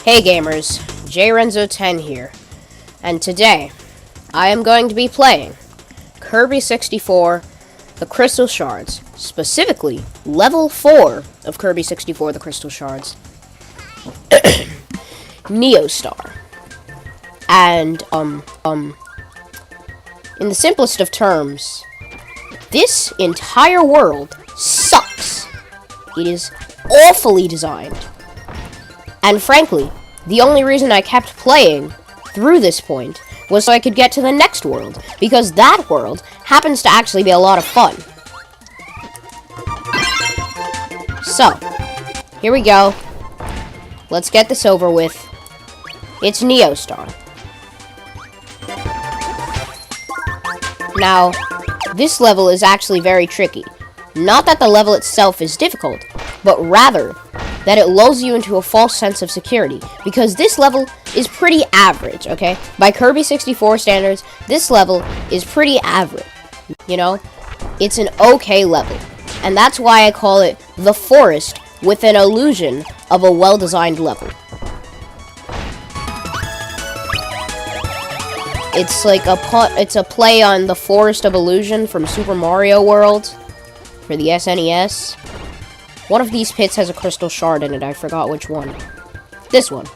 Hey gamers, JRenzo10 here, and today I am going to be playing Kirby 64, The Crystal Shards, specifically level 4 of Kirby 64, The Crystal Shards, Neo Star. And, in the simplest of terms, this entire world sucks. It is awfully designed. And frankly, the only reason I kept playing through this point was so I could get to the next world, because that world happens to actually be a lot of fun. So, here we go. Let's get this over with. It's Neo Star. Now, this level is actually very tricky. Not that the level itself is difficult, but rather that it lulls you into a false sense of security, because this level is pretty average, okay? By Kirby 64 standards, this level is pretty average, you know? It's an okay level, and that's why I call it the forest with an illusion of a well-designed level. It's like it's a play on the Forest of Illusion from Super Mario World for the SNES. One of these pits has a crystal shard in it. I forgot which one. This one.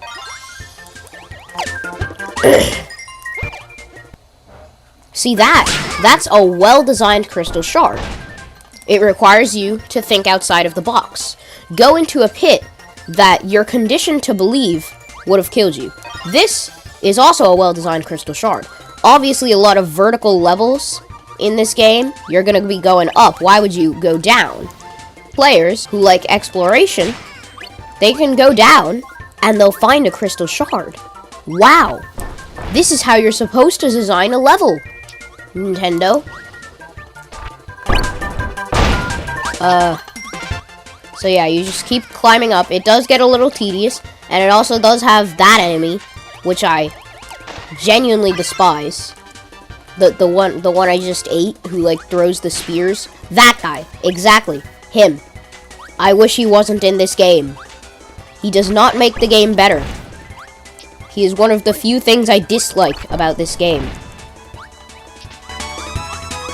See that? That's a well-designed crystal shard. It requires you to think outside of the box. Go into a pit that you're conditioned to believe would have killed you. This is also a well-designed crystal shard. Obviously, a lot of vertical levels in this game. You're gonna be going up. Why would you go down? Players who like exploration, they can go down and they'll find a crystal shard. Wow, this is how you're supposed to design a level, Nintendo. So yeah, you just keep climbing up. It does get a little tedious, and it also does have that enemy, which I genuinely despise. The one I just ate, who like throws the spears. That guy, exactly, him. I wish he wasn't in this game. He does not make the game better. He is one of the few things I dislike about this game.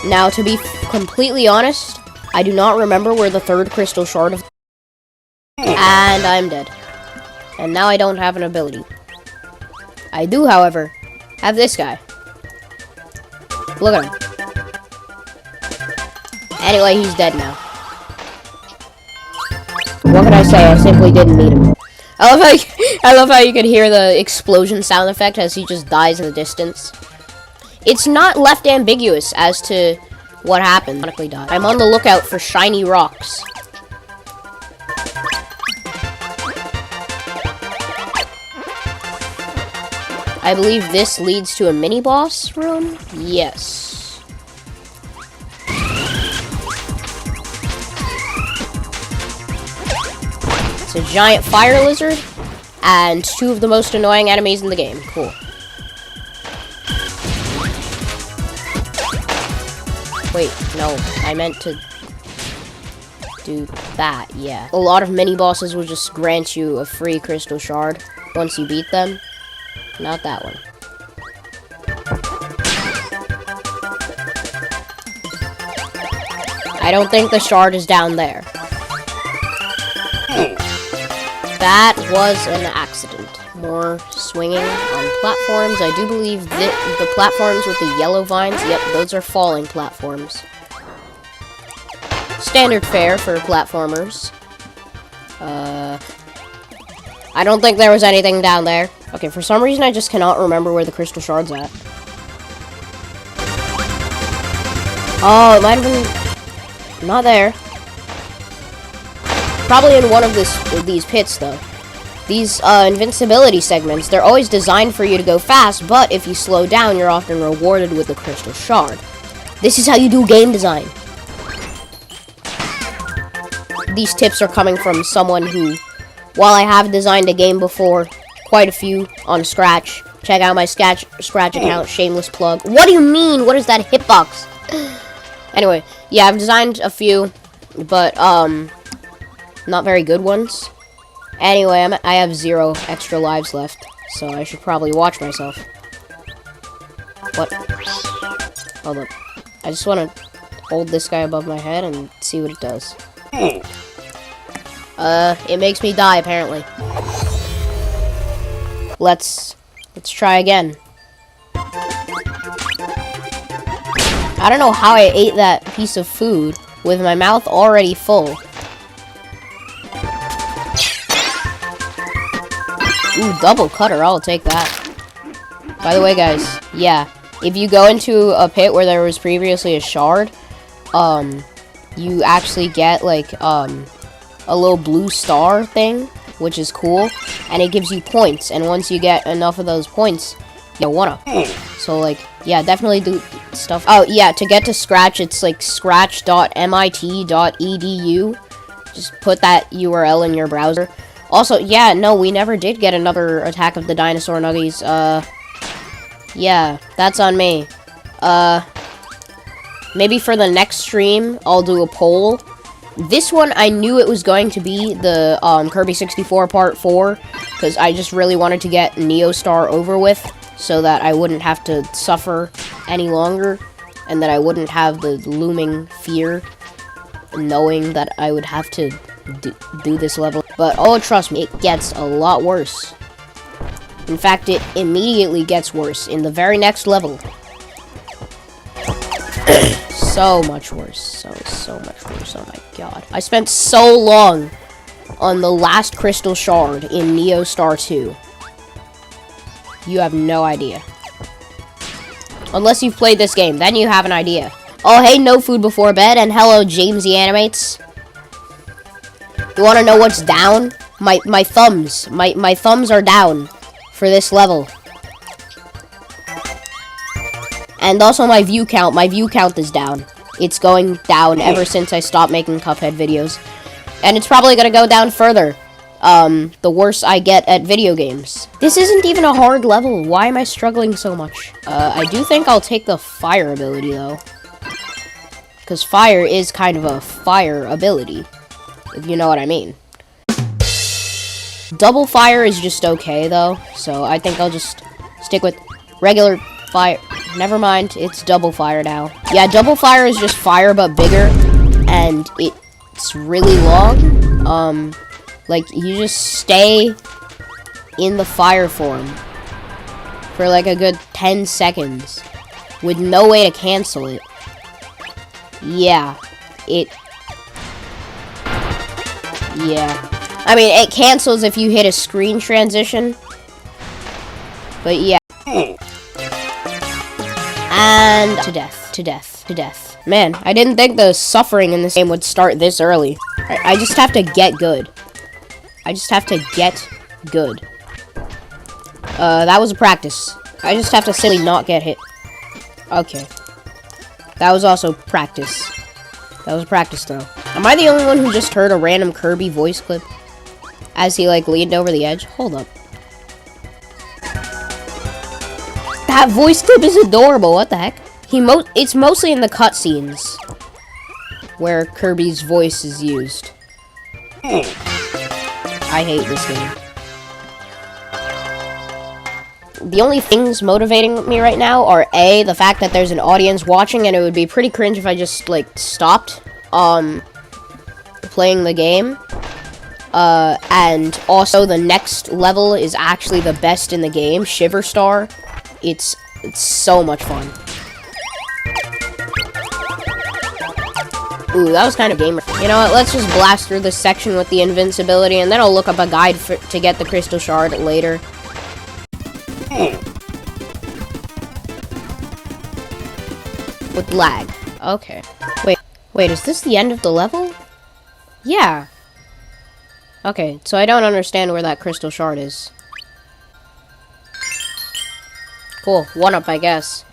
Now, to be completely honest, I do not remember where the third crystal shard of... And I'm dead. And now I don't have an ability. I do, however, have this guy. Look at him. Anyway, he's dead now. What can I say? I simply didn't need him. I love how you can hear the explosion sound effect as he just dies in the distance. It's not left ambiguous as to what happened. I'm on the lookout for shiny rocks. I believe this leads to a mini-boss room? Yes. It's a giant fire lizard, and two of the most annoying enemies in the game. Cool. Wait, no, I meant to do that, yeah. A lot of mini-bosses will just grant you a free crystal shard once you beat them. Not that one. I don't think the shard is down there. That was an accident. More swinging on platforms. I do believe that the platforms with the yellow vines, yep, those are falling platforms. Standard fare for platformers. I don't think there was anything down there. Okay, for some reason I just cannot remember where the crystal shard's at. Oh, it might have been... not there. Probably in one of these pits, though. These invincibility segments, they're always designed for you to go fast, but if you slow down, you're often rewarded with a crystal shard. This is how you do game design. These tips are coming from someone who, while I have designed a game before, quite a few on Scratch. Check out my Scratch account, shameless plug. What do you mean? What is that hitbox? Anyway, yeah, I've designed a few, but, not very good ones. Anyway, I have 0 extra lives left, so I should probably watch myself. What? Hold up. I just want to hold this guy above my head and see what it does. It makes me die, apparently. Let's try again. I don't know how I ate that piece of food with my mouth already full. Ooh, double cutter, I'll take that. By the way, guys, yeah, if you go into a pit where there was previously a shard, you actually get, like, a little blue star thing, which is cool, and it gives you points, and once you get enough of those points, you wanna. So, like, yeah, definitely do stuff. Oh, yeah, to get to Scratch, it's, like, scratch.mit.edu. Just put that URL in your browser. Also, yeah, no, we never did get another Attack of the Dinosaur Nuggies. Yeah, that's on me. Maybe for the next stream, I'll do a poll. This one, I knew it was going to be the, Kirby 64 Part 4, because I just really wanted to get Neostar over with, so that I wouldn't have to suffer any longer, and that I wouldn't have the looming fear, knowing that I would have to do this level. But, oh, trust me, it gets a lot worse. In fact, it immediately gets worse in the very next level. So much worse. So much worse. Oh my god. I spent so long on the last crystal shard in Neostar 2. You have no idea. Unless you've played this game, then you have an idea. Oh, hey, no food before bed, and hello, Jamesy Animates. You want to know what's down? My thumbs. My thumbs are down for this level. And also my view count. My view count is down. It's going down ever since I stopped making Cuphead videos. And it's probably going to go down further. The worse I get at video games. This isn't even a hard level. Why am I struggling so much? I do think I'll take the fire ability, though. Because fire is kind of a fire ability. If you know what I mean. Double fire is just okay, though. So I think I'll just stick with regular fire. Never mind, it's double fire now. Yeah, double fire is just fire, but bigger. And it's really long. Like, you just stay in the fire form for like a good 10 seconds with no way to cancel it. Yeah, yeah. I mean, it cancels if you hit a screen transition. But yeah. And to death. Man, I didn't think the suffering in this game would start this early. I just have to get good. That was a practice. I just have to simply not get hit. Okay. That was also practice. That was practice, though. Am I the only one who just heard a random Kirby voice clip? As he, like, leaned over the edge? Hold up. That voice clip is adorable, what the heck? It's mostly in the cutscenes where Kirby's voice is used. I hate this game. The only things motivating me right now are A, the fact that there's an audience watching, and it would be pretty cringe if I just, like, stopped, playing the game. And also the next level is actually the best in the game, Shiver Star. It's so much fun. Ooh, that was kind of gamer. You know what, let's just blast through this section with the invincibility, and then I'll look up a guide to get the crystal shard later. With lag. Okay. Wait, is this the end of the level? Yeah. Okay, so I don't understand where that crystal shard is. Cool, 1-up, I guess.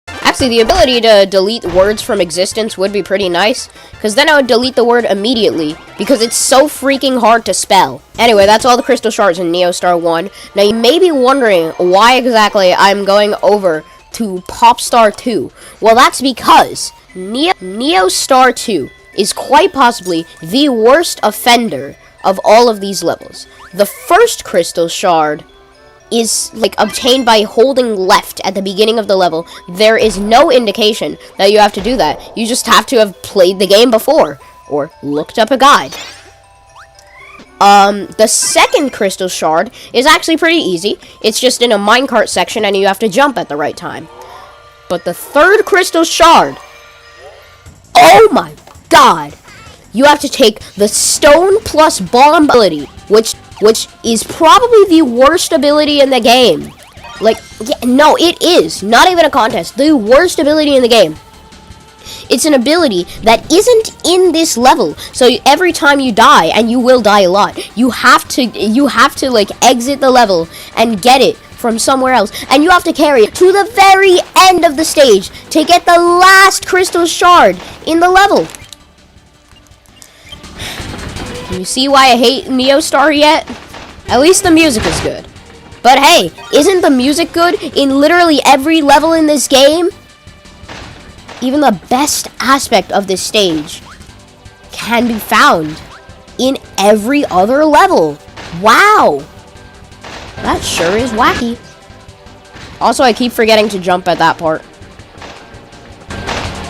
Actually, the ability to delete words from existence would be pretty nice, because then I would delete the word immediately, because it's so freaking hard to spell. Anyway, that's all the crystal shards in Neostar 1. Now, you may be wondering why exactly I'm going over to Popstar 2. Well, that's because Neostar 2 is quite possibly the worst offender of all of these levels. The first crystal shard is like obtained by holding left at the beginning of the level. There is no indication that you have to do that. You just have to have played the game before or looked up a guide. The second crystal shard is actually pretty easy. It's just in a minecart section and you have to jump at the right time. But the third crystal shard, oh my god! You have to take the stone plus bomb ability, which is probably the worst ability in the game. Like, yeah, no, it is. Not even a contest. The worst ability in the game. It's an ability that isn't in this level. So every time you die, and you will die a lot, you have to like exit the level and get it from somewhere else. And you have to carry it to the very end of the stage to get the last crystal shard in the level. Can you see why I hate Neostar yet? At least the music is good. But hey, isn't the music good in literally every level in this game? Even the best aspect of this stage can be found in every other level. Wow! That sure is wacky. Also, I keep forgetting to jump at that part.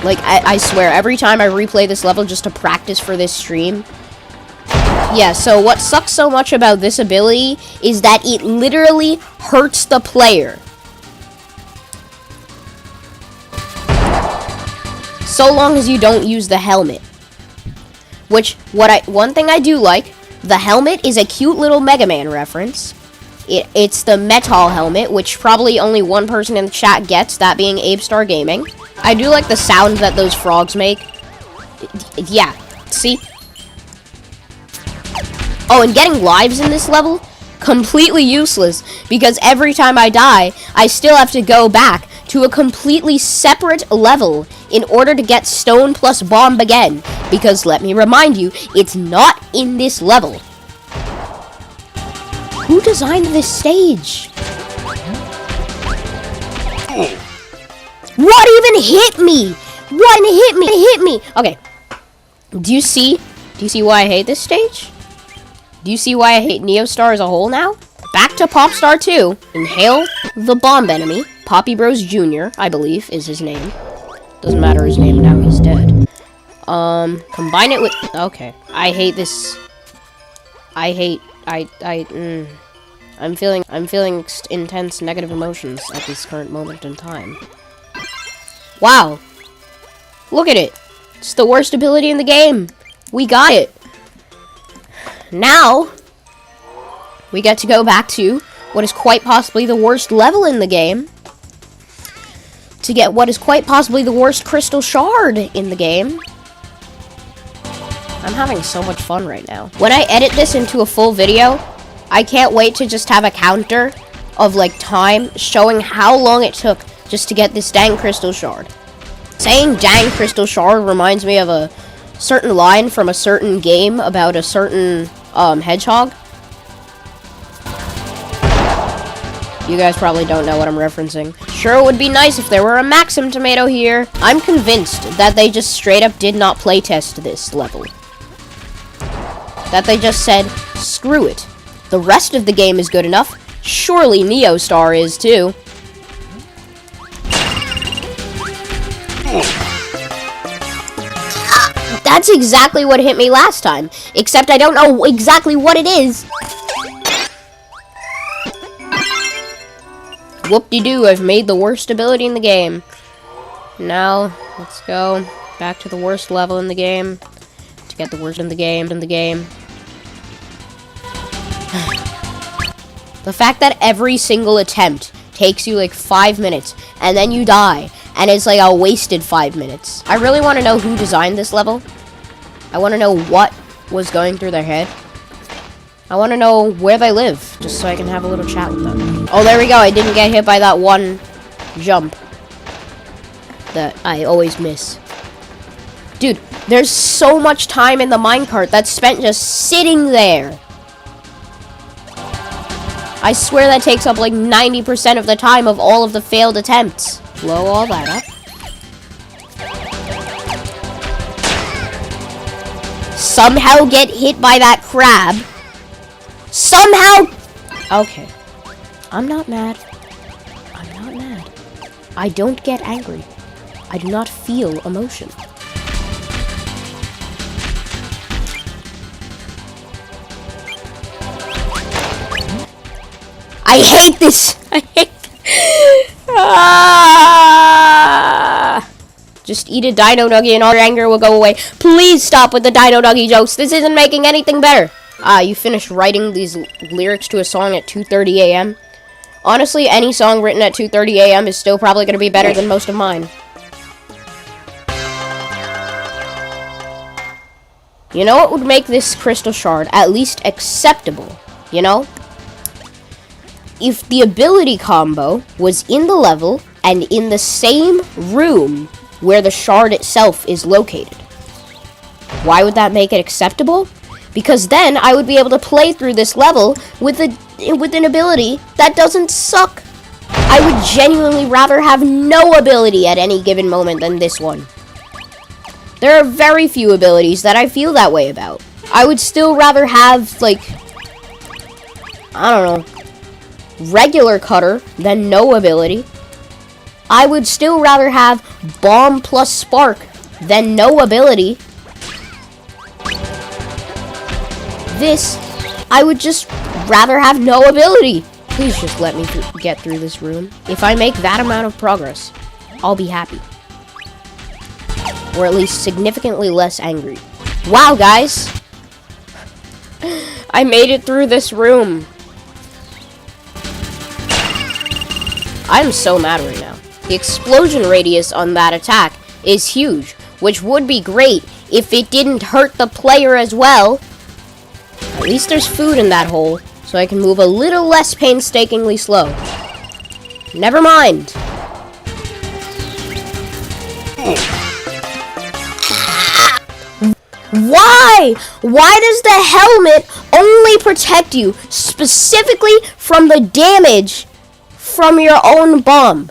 Like, I swear, every time I replay this level just to practice for this stream. Yeah, so what sucks so much about this ability is that it literally hurts the player. So long as you don't use the helmet. Which, one thing I do like, the helmet is a cute little Mega Man reference. It's the metal helmet, which probably only one person in the chat gets, that being Abestar Gaming. I do like the sound that those frogs make. Yeah, see? Oh, and getting lives in this level? Completely useless, because every time I die, I still have to go back to a completely separate level in order to get stone plus bomb again. Because let me remind you, it's not in this level. Who designed this stage? What even hit me? What hit me? It hit me. Okay. Do you see why I hate this stage? Do you see why I hate Neostar as a whole now? Back to Popstar 2. Inhale the bomb enemy. Poppy Bros Jr., I believe, is his name. Doesn't matter his name now, he's dead. Combine it with... Okay. I hate this... I'm feeling intense negative emotions at this current moment in time. Wow. Look at it. It's the worst ability in the game. We got it. Now, we get to go back to what is quite possibly the worst level in the game to get what is quite possibly the worst crystal shard in the game. I'm having so much fun right now. When I edit this into a full video, I can't wait to just have a counter of like time showing how long it took just to get this dang crystal shard. Saying dang crystal shard reminds me of a certain line from a certain game about a certain hedgehog. You guys probably don't know what I'm referencing. Sure, it would be nice if there were a Maxim tomato here. I'm convinced that they just straight up did not playtest this level. That they just said, screw it. The rest of the game is good enough. Surely Neostar is too. That's exactly what hit me last time. Except I don't know exactly what it is. Whoop-de-doo, I've made the worst ability in the game. Now, let's go back to the worst level in the game. To get the worst in the game, The fact that every single attempt takes you like 5 minutes, and then you die, and it's like a wasted 5 minutes. I really want to know who designed this level. I want to know what was going through their head. I want to know where they live, just so I can have a little chat with them. Oh, there we go. I didn't get hit by that one jump that I always miss. Dude, there's so much time in the minecart that's spent just sitting there. I swear that takes up like 90% of the time of all of the failed attempts. Blow all that up. somehow get hit by that crab. Somehow... Okay. I'm not mad. I'm not mad. I don't get angry. I do not feel emotion. I hate this! I hate... Just eat a dino nugget and all your anger will go away. Please stop with the dino nugget jokes. This isn't making anything better. You finished writing these lyrics to a song at 2:30 a.m.? Honestly, any song written at 2:30 a.m. is still probably going to be better than most of mine. You know what would make this crystal shard at least acceptable? You know? If the ability combo was in the level and in the same room where the shard itself is located. Why would that make it acceptable? Because then I would be able to play through this level with an ability that doesn't suck. I would genuinely rather have no ability at any given moment than this one. There are very few abilities that I feel that way about. I would still rather have, like, I don't know, regular cutter than no ability. I would still rather have bomb plus spark than no ability. This, I would just rather have no ability. Please just let me get through this room. If I make that amount of progress, I'll be happy. Or at least significantly less angry. Wow, guys! I made it through this room. I'm so mad right now. The explosion radius on that attack is huge, which would be great if it didn't hurt the player as well. At least there's food in that hole, so I can move a little less painstakingly slow. Never mind. Why? Why does the helmet only protect you specifically from the damage from your own bomb?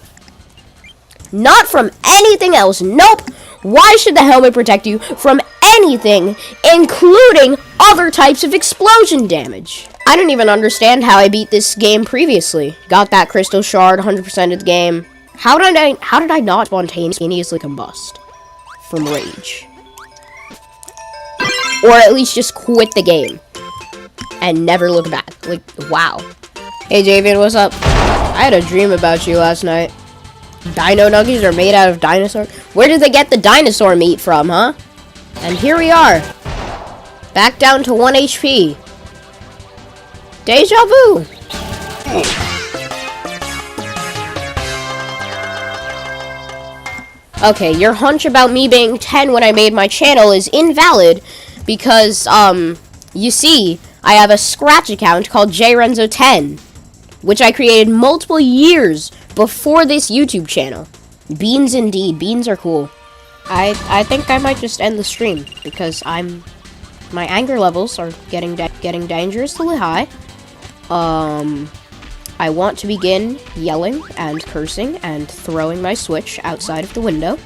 Not from anything else. Nope. Why should the helmet protect you from anything, including other types of explosion damage? I don't even understand how I beat this game previously. Got that crystal shard, 100% of the game. How did I not spontaneously combust from rage? Or at least just quit the game and never look back. Like, wow. Hey, Javian, what's up? I had a dream about you last night. Dino nuggies are made out of dinosaur. Where did they get the dinosaur meat from, huh? And here we are. Back down to 1 HP. Deja vu. Okay, your hunch about me being 10 when I made my channel is invalid because, you see, I have a Scratch account called jrenzo10, which I created multiple years before this YouTube channel. Beans indeed. Beans are cool. I think I might just end the stream because my anger levels are getting dangerously high. I want to begin yelling and cursing and throwing my Switch outside of the window.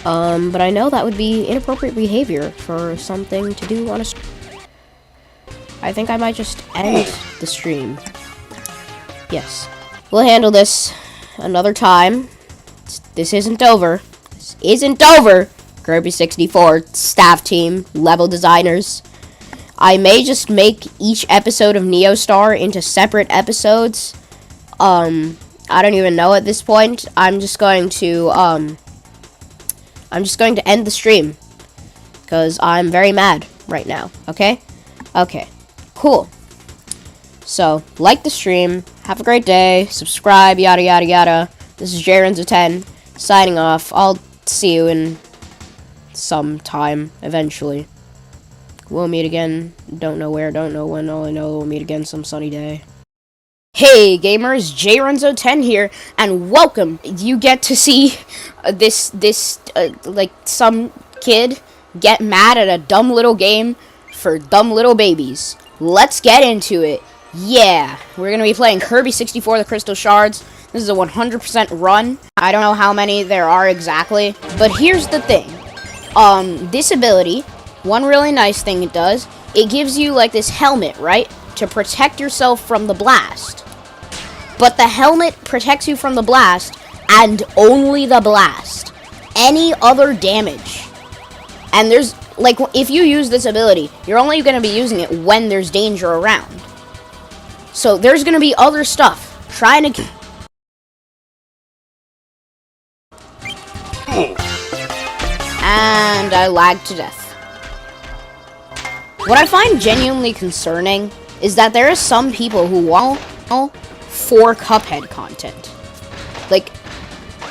But I know that would be inappropriate behavior for something to do on a stream. I think I might just end the stream. Yes. We'll handle this another time. This isn't over. This isn't over! Kirby 64, staff team, level designers. I may just make each episode of Neostar into separate episodes. I don't even know at this point. I'm just going to end the stream. Because I'm very mad right now, okay? Okay, cool. So, like the stream, have a great day, subscribe, yada yada yada. This is jrenzo10, signing off. I'll see you in some time, eventually. We'll meet again, don't know where, don't know when, all I know we'll meet again some sunny day. Hey gamers, jrenzo10 here, and welcome. You get to see like some kid get mad at a dumb little game for dumb little babies. Let's get into it. Yeah, we're gonna be playing Kirby 64, the Crystal Shards. This is a 100% run. I don't know how many there are exactly, but here's the thing. This ability one really nice thing it does, it gives you like this helmet, right? To protect yourself from the blast. But the helmet protects you from the blast and only the blast. Any other damage. And there's, like, if you use this ability, you're only going to be using it when there's danger around. So there's going to be other stuff trying to... And I lagged to death. What I find genuinely concerning is that there are some people who want for Cuphead content. Like,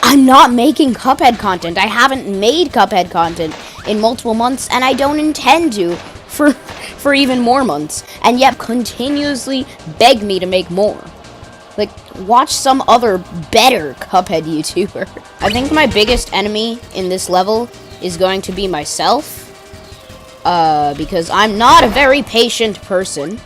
I'm not making Cuphead content. I haven't made Cuphead content in multiple months, and I don't intend to for even more months, and yet continuously beg me to make more. Like, watch some other better Cuphead YouTuber. I think my biggest enemy in this level is going to be myself, because I'm not a very patient person.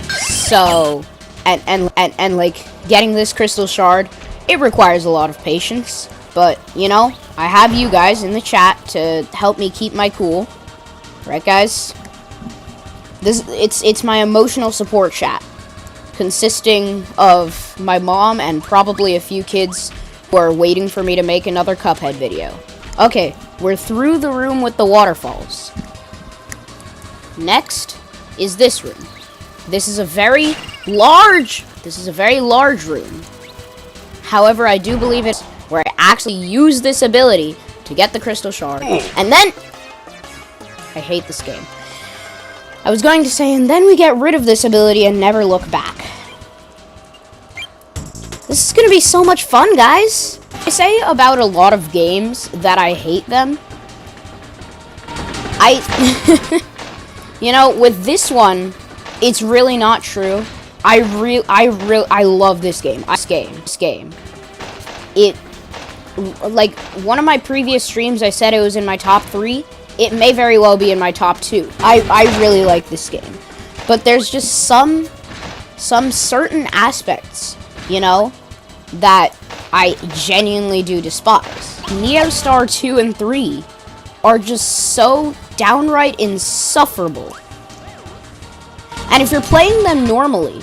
So, and like, getting this crystal shard, it requires a lot of patience. But, you know, I have you guys in the chat to help me keep my cool. Right, guys? It's my emotional support chat, consisting of my mom and probably a few kids who are waiting for me to make another Cuphead video. Okay, we're through the room with the waterfalls. Next is this room. This is a very large room. However, I do believe it's where I actually use this ability to get the crystal shard. And then... I hate this game. I was going to say, and then we get rid of this ability and never look back. This is gonna be so much fun, guys. I say about a lot of games that I hate them. You know, with this one, it's really not true. I love this game. This game. It, like, one of my previous streams, I said it was in my top 3. It may very well be in my top 2. I really like this game. But there's just some certain aspects, you know, that I genuinely do despise. Neo Star 2 and 3 are just so downright insufferable. And if you're playing them normally,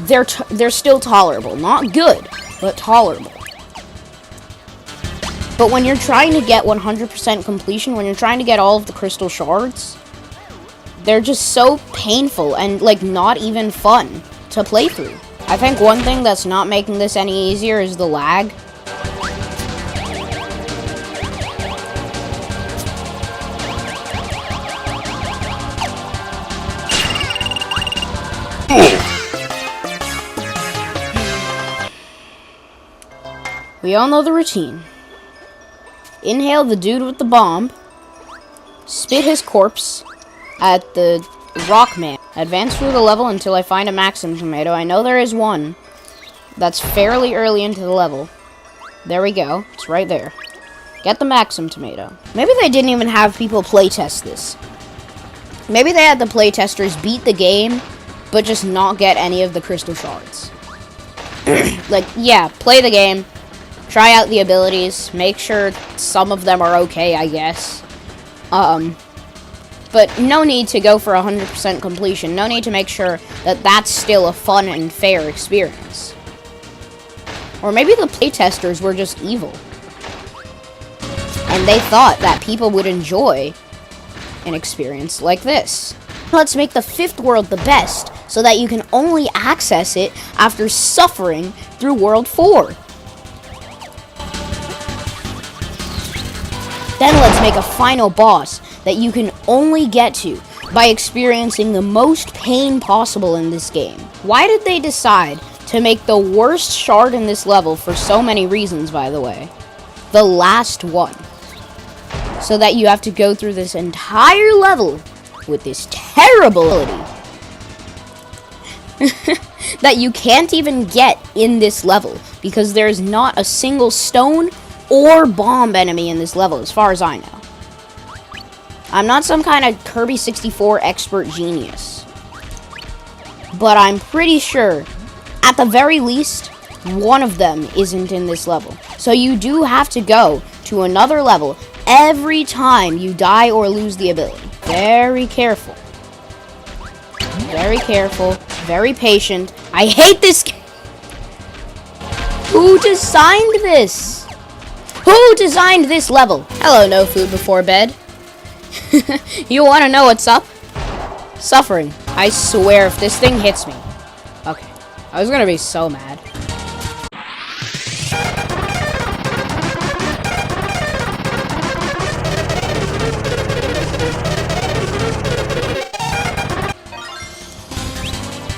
they're still tolerable. Not good, but tolerable. But when you're trying to get 100% completion, when you're trying to get all of the crystal shards, they're just so painful and, like, not even fun to play through. I think one thing that's not making this any easier is the lag. We all know the routine. Inhale the dude with the bomb. Spit his corpse at the rock man. Advance through the level until I find a maximum tomato. I know there is one that's fairly early into the level. There we go. It's right there. Get the maximum tomato. Maybe they didn't even have people playtest this. Maybe they had the playtesters beat the game, but just not get any of the crystal shards. Like, yeah, play the game. Try out the abilities. Make sure some of them are okay, I guess. But no need to go for 100% completion. No need to make sure that that's still a fun and fair experience. Or maybe the playtesters were just evil. And they thought that people would enjoy an experience like this. Let's make the 5th world the best, so that you can only access it after suffering through World 4. Then let's make a final boss that you can only get to by experiencing the most pain possible in this game. Why did they decide to make the worst shard in this level, for so many reasons, by the way, the last one? So that you have to go through this entire level with this terrible ability that you can't even get in this level, because there's not a single stone or bomb enemy in this level, as far as I know. I'm not some kind of Kirby 64 expert genius, but I'm pretty sure, at the very least, one of them isn't in this level. So you do have to go to another level every time you die or lose the ability. Very careful. Very careful. Very patient. I hate this game. Who designed this? Who designed this level? Hello, no food before bed. You want to know what's up? Suffering. I swear if this thing hits me. Okay. I was gonna be so mad.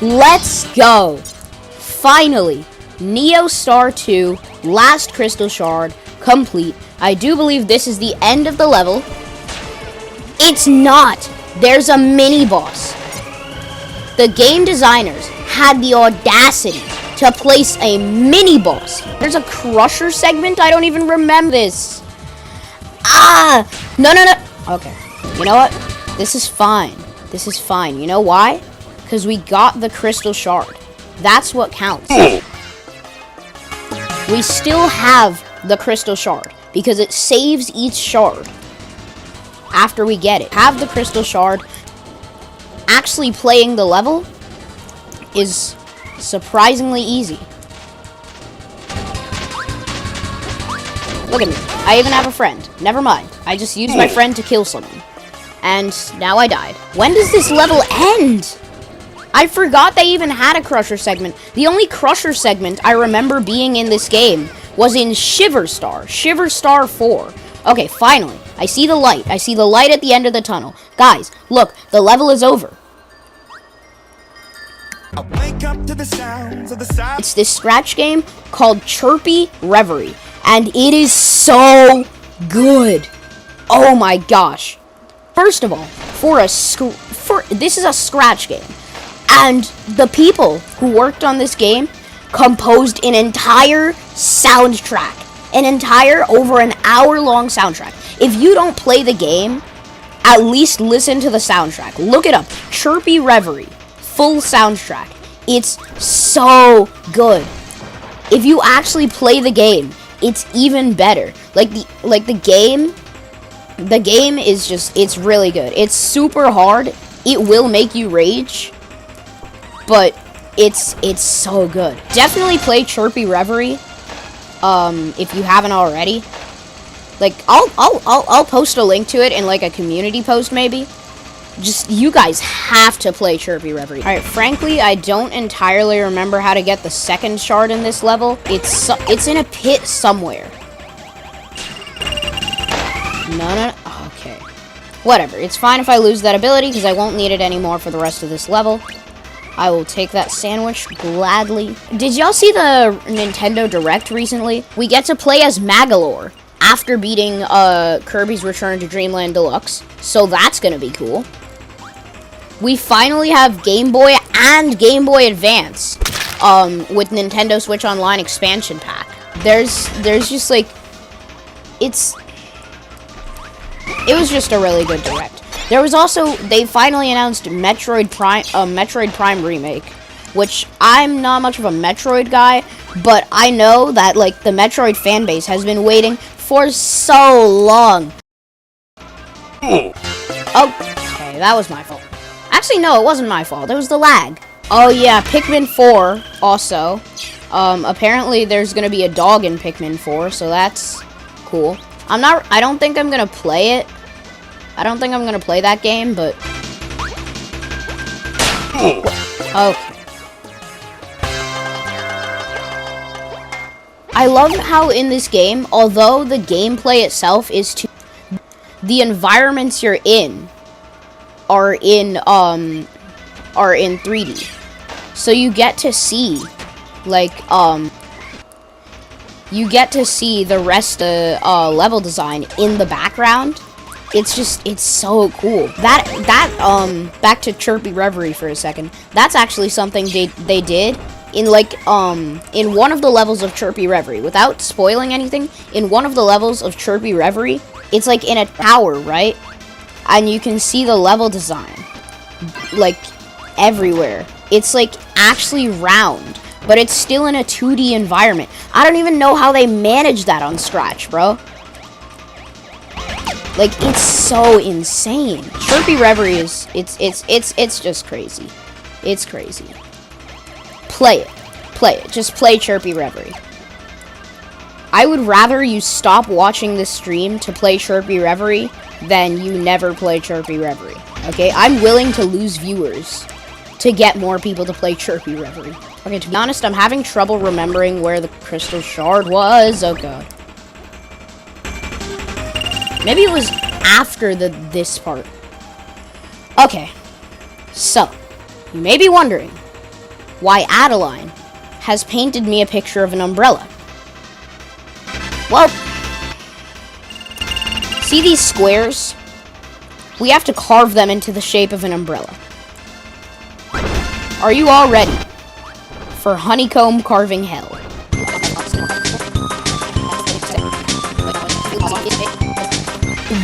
Let's go! Finally, Neo Star 2, Last Crystal Shard, complete. I do believe this is the end of the level. It's not! There's a mini-boss. The game designers had the audacity to place a mini-boss. There's a Crusher segment? I don't even remember this. Ah! No. Okay. You know what? This is fine. This is fine. You know why? Because we got the Crystal Shard. That's what counts. We still have the Crystal Shard because it saves each shard after we get it. Have the Crystal Shard. Actually playing the level is surprisingly easy. Look at me. I even have a friend. Never mind. I just used my friend to kill someone. And now I died. When does this level end? I forgot they even had a Crusher segment. The only Crusher segment I remember being in this game was in Shiver Star 4. Okay, finally. I see the light. I see the light at the end of the tunnel. Guys, look, the level is over. It's this scratch game called Chirpy Reverie, and it is so good. Oh my gosh. First of all, this is a scratch game. And the people who worked on this game composed an entire soundtrack. An entire over an hour-long soundtrack. If you don't play the game, at least listen to the soundtrack. Look it up. Chirpy Reverie. Full soundtrack. It's so good. If you actually play the game, it's even better. The game is just, it's really good. It's super hard. It will make you rage. But it's so good. Definitely play Chirpy Reverie. If you haven't already. Like, I'll post a link to it in like a community post maybe. Just, you guys have to play Chirpy Reverie. Alright, frankly, I don't entirely remember how to get the second shard in this level. It's in a pit somewhere. No. Okay. Whatever. It's fine if I lose that ability because I won't need it anymore for the rest of this level. I will take that sandwich gladly. Did y'all see the Nintendo Direct recently? We get to play as Magalore after beating Kirby's Return to Dreamland Deluxe. So that's gonna be cool. We finally have Game Boy and Game Boy Advance with Nintendo Switch Online expansion pack. There's just like, it was just a really good Direct. There was also, they finally announced Metroid Prime remake, which I'm not much of a Metroid guy, but I know that like the Metroid fan base has been waiting for so long. Okay, that was my fault. Actually, no, it wasn't my fault. It was the lag. Oh yeah, Pikmin 4 also. Apparently there's gonna be a dog in Pikmin 4, so that's cool. I don't think I'm gonna play it. I don't think I'm gonna play that game, but okay. I love how in this game, although the gameplay itself is the environments you're in are in 3D. So you get to see like you get to see the rest of level design in the background. It's so cool. Back to Chirpy Reverie for a second. That's actually something they did in like in one of the levels of Chirpy Reverie. Without spoiling anything, in one of the levels of Chirpy Reverie, it's like in a tower, right? And you can see the level design like everywhere. It's like actually round, but it's still in a 2D environment. I don't even know how they managed that on Scratch, bro. Like, it's so insane. Chirpy Reverie is, it's just crazy. It's crazy. Play it. Play it. Just play Chirpy Reverie. I would rather you stop watching this stream to play Chirpy Reverie than you never play Chirpy Reverie. Okay? I'm willing to lose viewers to get more people to play Chirpy Reverie. Okay, to be honest, I'm having trouble remembering where the crystal shard was. Oh god. Maybe it was after this part. Okay. So, you may be wondering why Adeline has painted me a picture of an umbrella. Well, see these squares? We have to carve them into the shape of an umbrella. Are you all ready for honeycomb carving hell?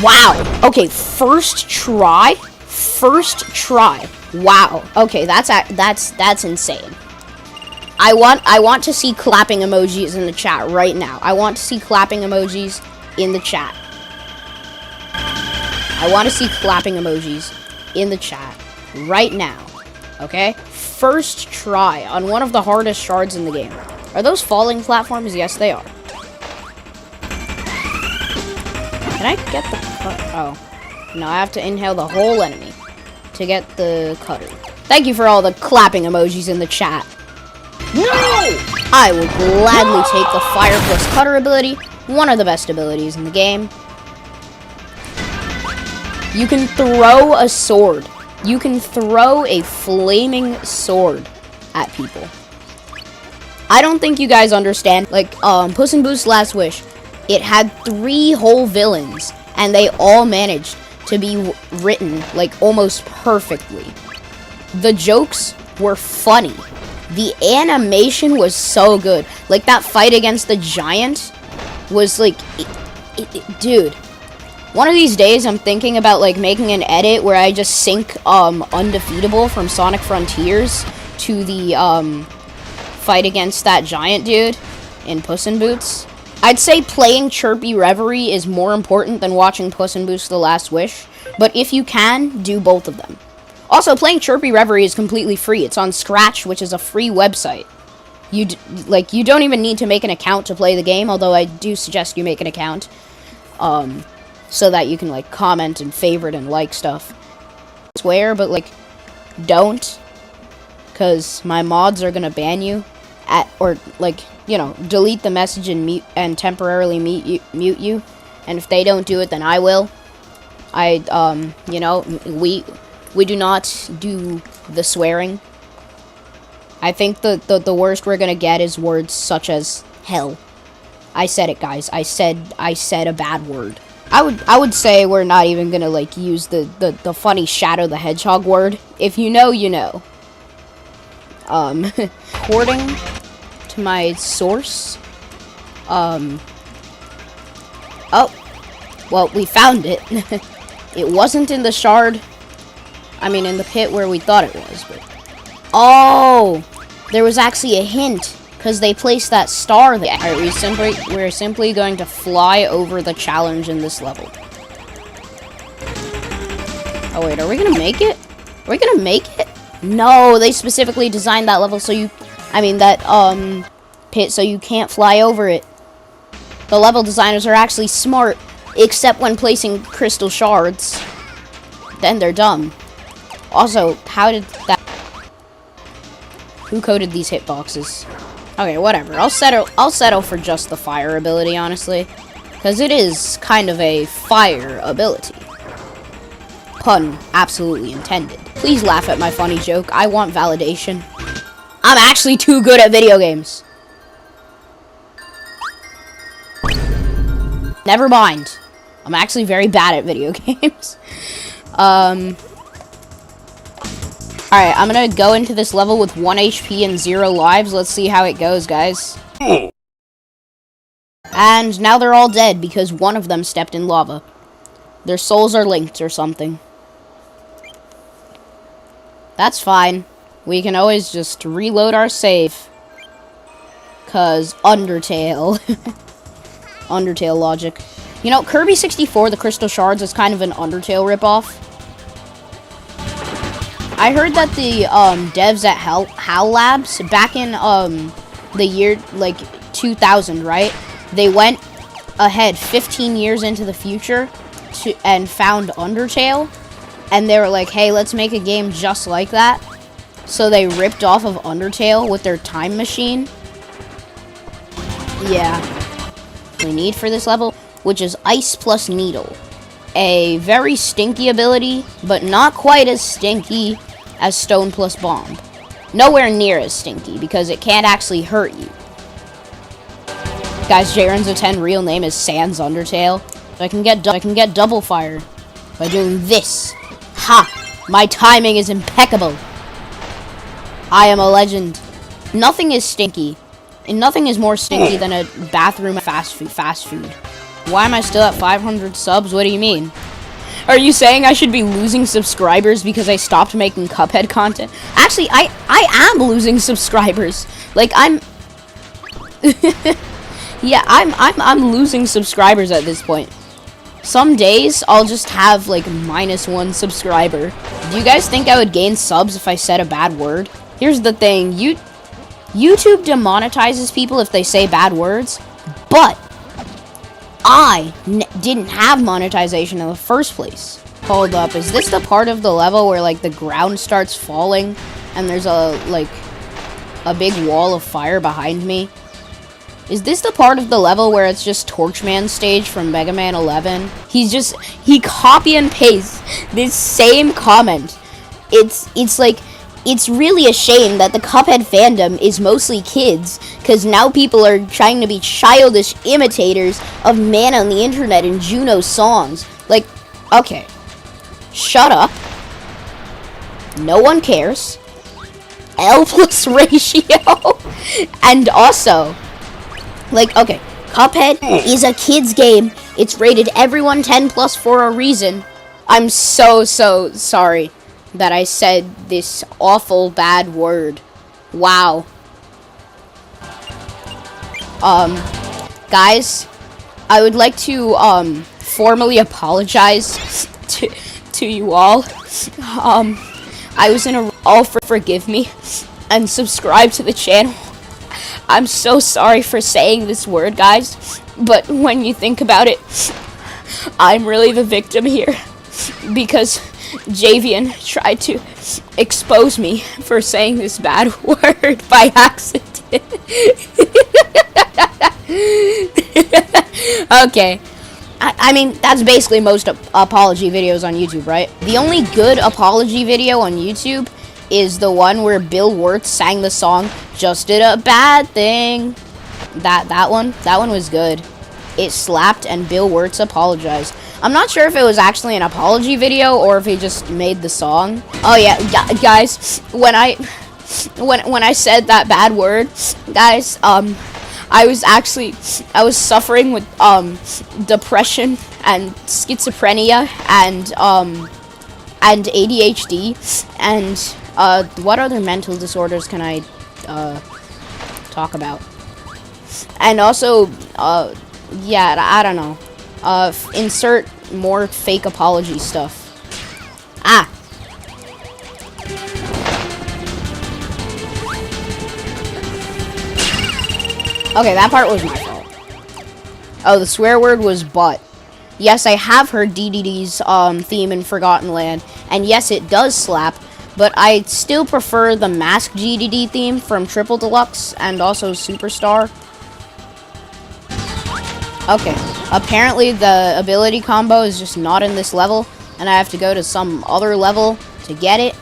Wow. Okay, first try. First try. Wow. Okay, that's insane. I want to see clapping emojis in the chat right now. I want to see clapping emojis in the chat. I want to see clapping emojis in the chat right now. Okay? First try on one of the hardest shards in the game. Are those falling platforms? Yes, they are. Can I get the cut? Oh. No, I have to inhale the whole enemy to get the cutter. Thank you for all the clapping emojis in the chat. No! I will gladly take the Fire plus Cutter ability, one of the best abilities in the game. You can throw a sword. You can throw a flaming sword at people. I don't think you guys understand. Like, Puss in Boots' Last Wish, it had 3 whole villains, and they all managed to be written, like, almost perfectly. The jokes were funny. The animation was so good. Like, that fight against the giant was, like, dude. One of these days, I'm thinking about, like, making an edit where I just sync, Undefeatable from Sonic Frontiers to the, fight against that giant dude in Puss in Boots. I'd say playing Chirpy Reverie is more important than watching Puss in Boots: The Last Wish, but if you can, do both of them. Also, playing Chirpy Reverie is completely free. It's on Scratch, which is a free website. You don't even need to make an account to play the game, although I do suggest you make an account, so that you can, like, comment and favorite and like stuff. I swear, but, like, don't, because my mods are gonna ban you, or, like, you know, delete the message and mute, and temporarily mute you, and if they don't do it, then I will. You know, we do not do the swearing. I think the worst we're gonna get is words such as hell. I said it, guys. I said a bad word. I would say we're not even gonna, like, use the funny Shadow the Hedgehog word. If you know, you know. According to my source, oh, well, we found it. It wasn't in the shard. I mean, in the pit where we thought it was, but... Oh! There was actually a hint, because they placed that star there. Alright, we're simply going to fly over the challenge in this level. Oh, wait, are we gonna make it? Are we gonna make it? No, they specifically designed that level so you... I mean, that, pit so you can't fly over it. The level designers are actually smart, except when placing crystal shards. Then they're dumb. Also, how did that... Who coded these hitboxes? Okay, whatever. I'll settle for just the fire ability, honestly. Because it is kind of a fire ability. Pun absolutely intended. Please laugh at my funny joke. I want validation. I'm actually too good at video games. Never mind. I'm actually very bad at video games. Alright, I'm gonna go into this level with 1 HP and 0 lives. Let's see how it goes, guys. And now they're all dead because one of them stepped in lava. Their souls are linked or something. That's fine. We can always just reload our save. 'Cause Undertale. Undertale logic. You know, Kirby 64, the Crystal Shards, is kind of an Undertale ripoff. I heard that the devs at HAL Labs, back in the year, like, 2000, right? They went ahead 15 years into the future and found Undertale. And they were like, hey, let's make a game just like that. So they ripped off of Undertale with their time machine. Yeah. We need for this level, which is Ice plus Needle. A very stinky ability, but not quite as stinky as Stone plus Bomb. Nowhere near as stinky, because it can't actually hurt you. Guys, Jaren's 10 real name is Sans Undertale. So I can get double fire by doing this. Ha! My timing is impeccable. I am a legend. Nothing is stinky. And nothing is more stinky than a bathroom fast food. Why am I still at 500 subs? What do you mean? Are you saying I should be losing subscribers because I stopped making Cuphead content? Actually, I am losing subscribers. Like, I'm... yeah, I'm losing subscribers at this point. Some days, I'll just have, like, -1 subscriber. Do you guys think I would gain subs if I said a bad word? Here's the thing, YouTube demonetizes people if they say bad words, but I didn't have monetization in the first place. Hold up, is this the part of the level where, like, the ground starts falling and there's a big wall of fire behind me? Is this the part of the level where it's just Torchman's stage from Mega Man 11? He copy and pastes this same comment. It's really a shame that the Cuphead fandom is mostly kids, because now people are trying to be childish imitators of Man on the Internet and Juno songs. Like, okay. Shut up. No one cares. L plus ratio. And also, like, okay, Cuphead is a kid's game. It's rated everyone 10 plus for a reason. I'm so sorry that I said this awful bad word. Wow. Guys, I would like to formally apologize to you all. I was in a forgive me and subscribe to the channel. I'm so sorry for saying this word, guys, but when you think about it, I'm really the victim here, because Javian tried to expose me for saying this bad word by accident. Okay. I mean, that's basically most apology videos on YouTube, right? The only good apology video on YouTube is the one where Bill Wirtz sang the song "Just Did a Bad Thing." That one was good. It slapped, and Bill Wirtz apologized. I'm not sure if it was actually an apology video or if he just made the song. Oh yeah, guys, when I said that bad word, guys, I was suffering with depression and schizophrenia and ADHD and what other mental disorders can I talk about? And also yeah, I don't know. Insert more fake apology stuff. Ah. Okay, that part was my fault. Oh, the swear word was butt. Yes, I have heard DDD's theme in Forgotten Land, and yes, it does slap, but I still prefer the Mask GDD theme from Triple Deluxe and also Superstar. Okay, apparently the ability combo is just not in this level, and I have to go to some other level to get it,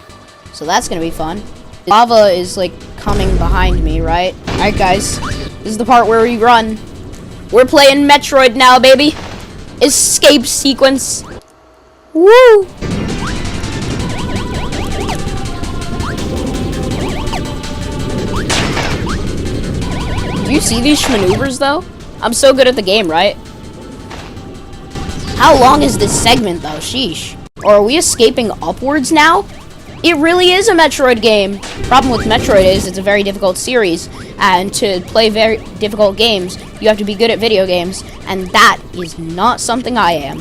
so that's gonna be fun. Lava is, like, coming behind me, right? Alright, guys, this is the part where we run. We're playing Metroid now, baby! Escape sequence! Woo! Do you see these maneuvers, though? I'm so good at the game, right? How long is this segment, though? Sheesh. Or are we escaping upwards now? It really is a Metroid game. Problem with Metroid is it's a very difficult series, and to play very difficult games, you have to be good at video games, and that is not something I am.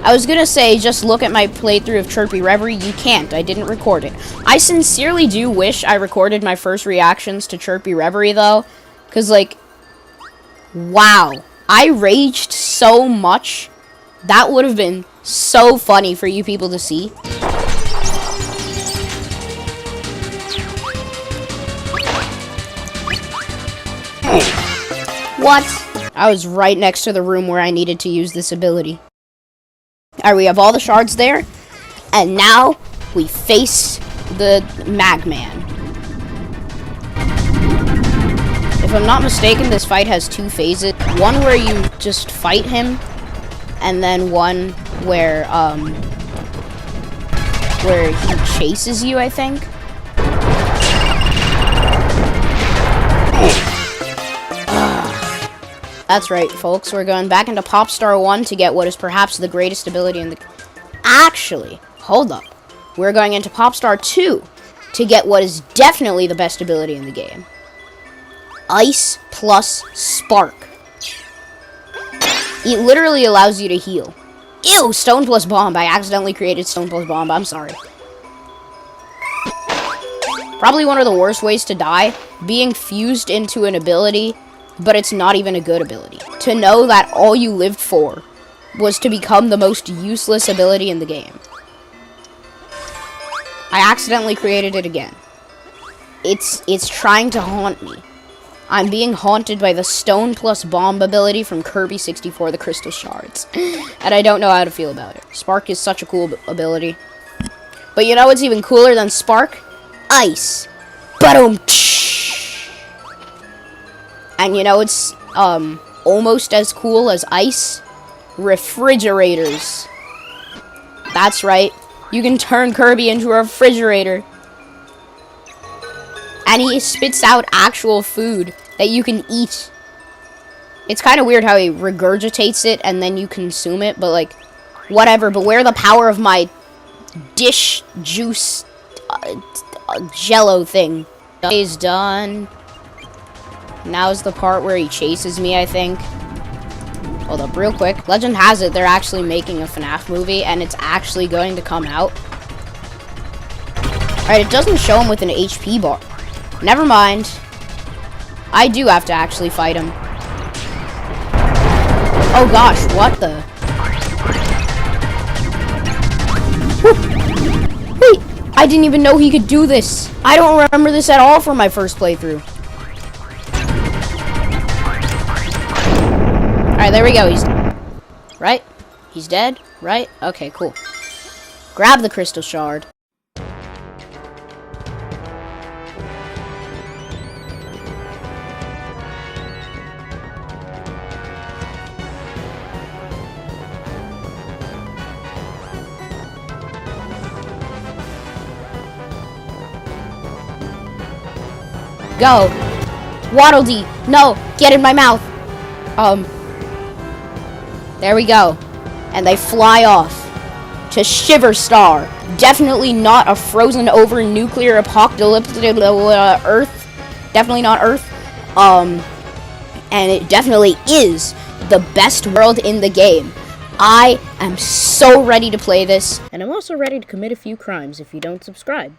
I was gonna say, just look at my playthrough of Chirpy Reverie. You can't. I didn't record it. I sincerely do wish I recorded my first reactions to Chirpy Reverie, though. Because, like, wow. I raged so much. That would have been so funny for you people to see. What? I was right next to the room where I needed to use this ability. Alright, we have all the shards there. And now, we face the Magman. If I'm not mistaken, this fight has two phases. One where you just fight him, and then one where he chases you, I think. That's right, folks. We're going back into Popstar 1 to get what is perhaps the greatest ability in the... Actually, hold up. We're going into Popstar 2 to get what is definitely the best ability in the game. Ice plus Spark. It literally allows you to heal. Ew, Stone plus Bomb. I accidentally created Stone plus Bomb. I'm sorry. Probably one of the worst ways to die. Being fused into an ability, but it's not even a good ability. To know that all you lived for was to become the most useless ability in the game. I accidentally created it again. It's trying to haunt me. I'm being haunted by the Stone plus Bomb ability from Kirby 64, the Crystal Shards. And I don't know how to feel about it. Spark is such a cool ability. But you know what's even cooler than Spark? Ice. Ba-dum. And you know it's almost as cool as ice? Refrigerators. That's right. You can turn Kirby into a refrigerator. And he spits out actual food that you can eat. It's kind of weird how he regurgitates it and then you consume it, but like, whatever. But where the power of my dish juice jello thing is done. Now's the part where he chases me, I think. Hold up real quick. Legend has it they're actually making a FNAF movie, and it's actually going to come out. Alright, it doesn't show him with an HP bar. Never mind. I do have to actually fight him. Oh gosh, what the? Wait, I didn't even know he could do this. I don't remember this at all from my first playthrough. Alright, there we go. He's right? He's dead? Right? Okay, cool. Grab the crystal shard. Go. Waddle Dee. No, get in my mouth. There we go. And they fly off to Shiver Star. Definitely not a frozen over nuclear apocalyptic Earth. Definitely not Earth. And it definitely is the best world in the game. I am so ready to play this. And I'm also ready to commit a few crimes if you don't subscribe.